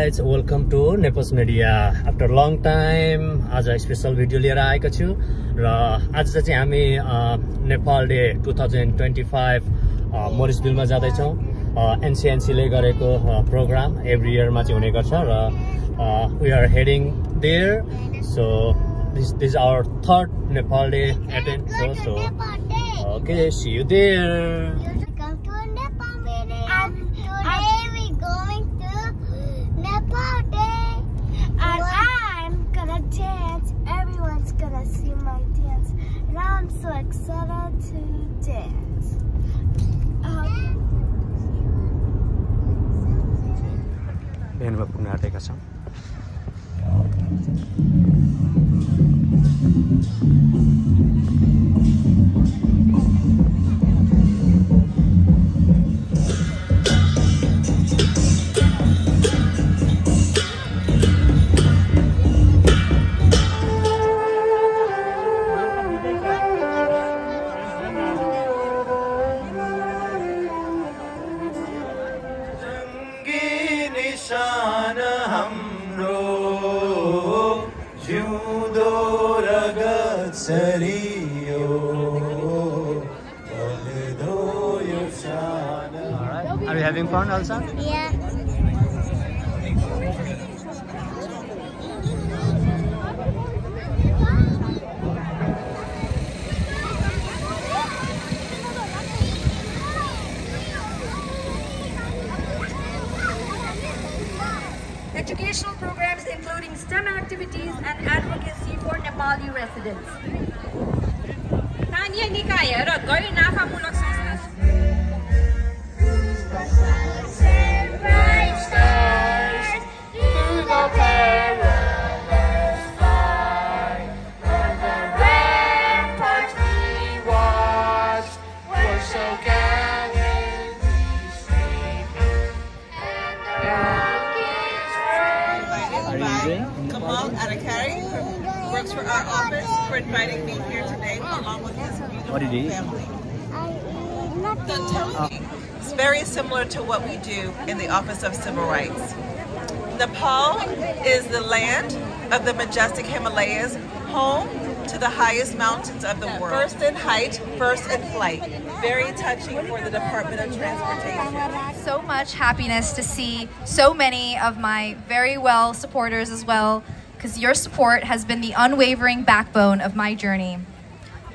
guys, welcome to Nepos Media. After long time, आज special video लिएर आएको छु र आज चाहिँ हामी नेपाल डे 2025 मोरिसभिलमा जाँदै छौं। NCNC ले गरेको प्रोग्राम एभ्री इयर मा चाहिँ हुने गर्छ र we are heading there. So this is our third Nepal Day attend. So okay, see you there. Everyone's gonna see my dance, and I'm so excited to dance. भेनमा पुग्न आँटेका छौं। Are you having fun, Elsa? Yeah. Educational programs including STEM activities and advocacy for Nepali residents. Tanya Nikaya र गैर नाफामूलक संस्था Kamal Adakari works for our office for inviting me here today along with his beautiful family. It's very similar to what we do in the Office of Civil Rights. Nepal is the land of the majestic Himalayas, home to the highest mountains of the world. First in height, first in flight. Very touching for the Department of Transportation. So much happiness to see so many of my very well supporters as well, because your support has been the unwavering backbone of my journey.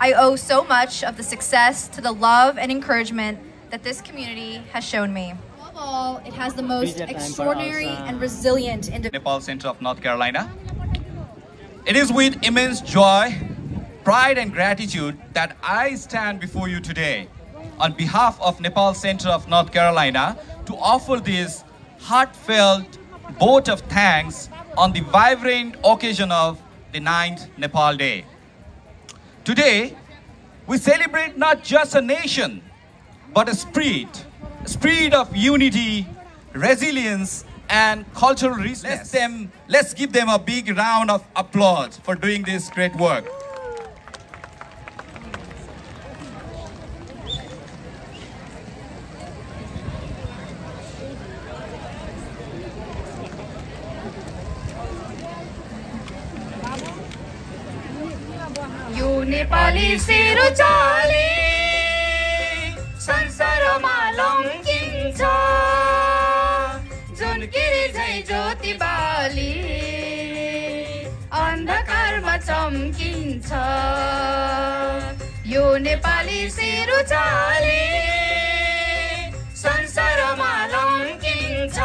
I owe so much of the success to the love and encouragement that this community has shown me. Above all, it has the most extraordinary and resilient Nepal Center of North Carolina. It is with immense joy, pride and gratitude that I stand before you today on behalf of Nepal Center of North Carolina to offer this heartfelt vote of thanks on the vibrant occasion of the 9th Nepal Day. Today, we celebrate not just a nation, but a spirit of unity, resilience, and cultural richness. Let's give them a big round of applause for doing this great work. यो नेपाली सेरो चाली संसारमा लम्किन्छ जुन किरी झै ज्योति बाली अन्धकारमा चम्किन्छ यो नेपाली सेरो चाली संसारमा लम्किन्छ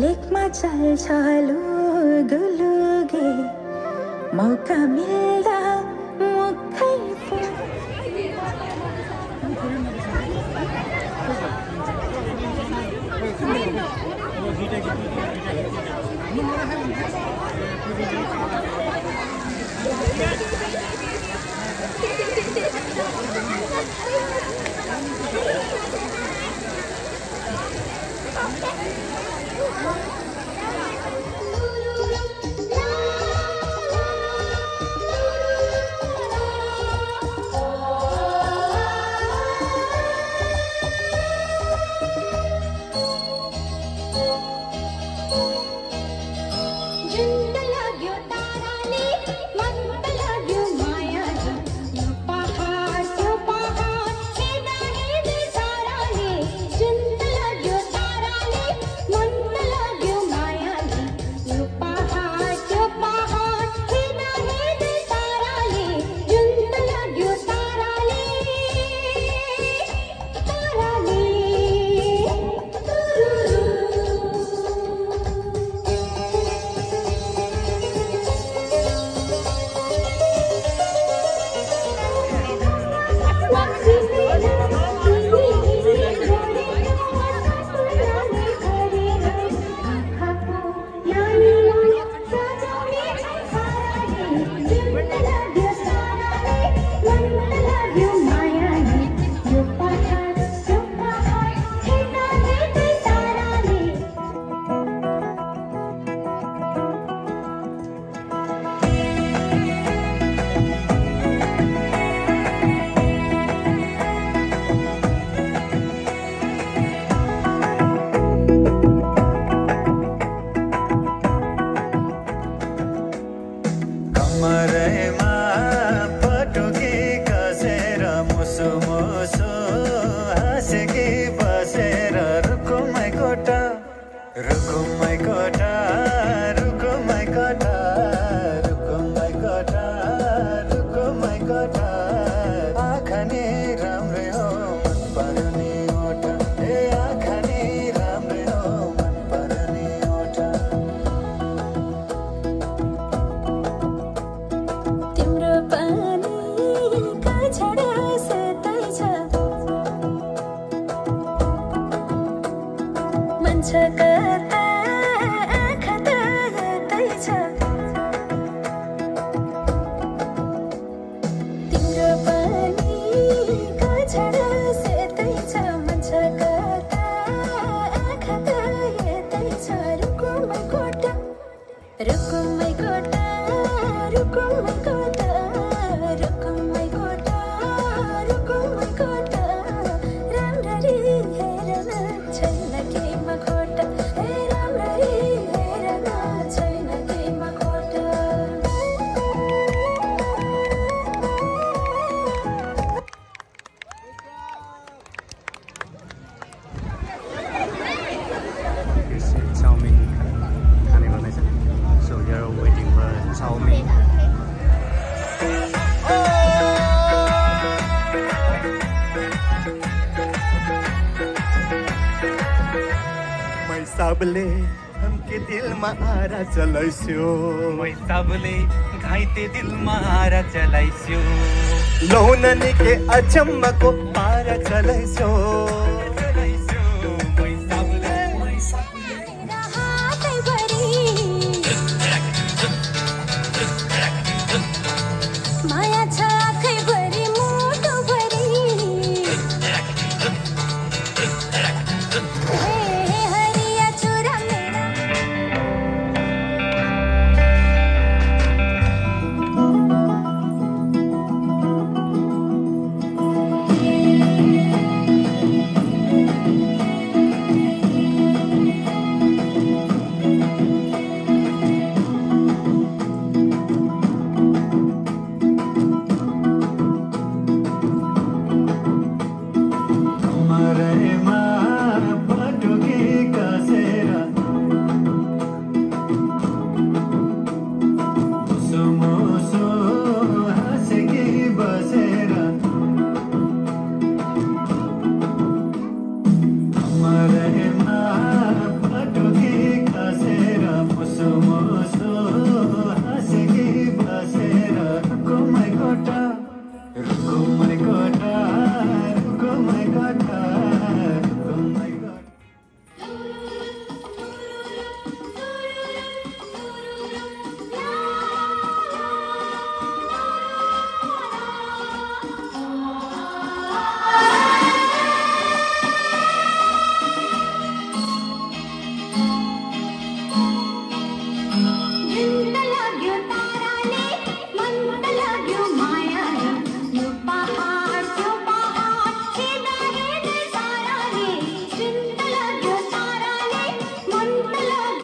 लेकमा चल्छ लुगुलुगे मौका मिल्दा मुखै सबले हमके दिलमा आरा चलाइस्यो सबले घाइते दिलमा आरा चलाइस्यो लौननी के अचम्मको पारा चलाइस्यो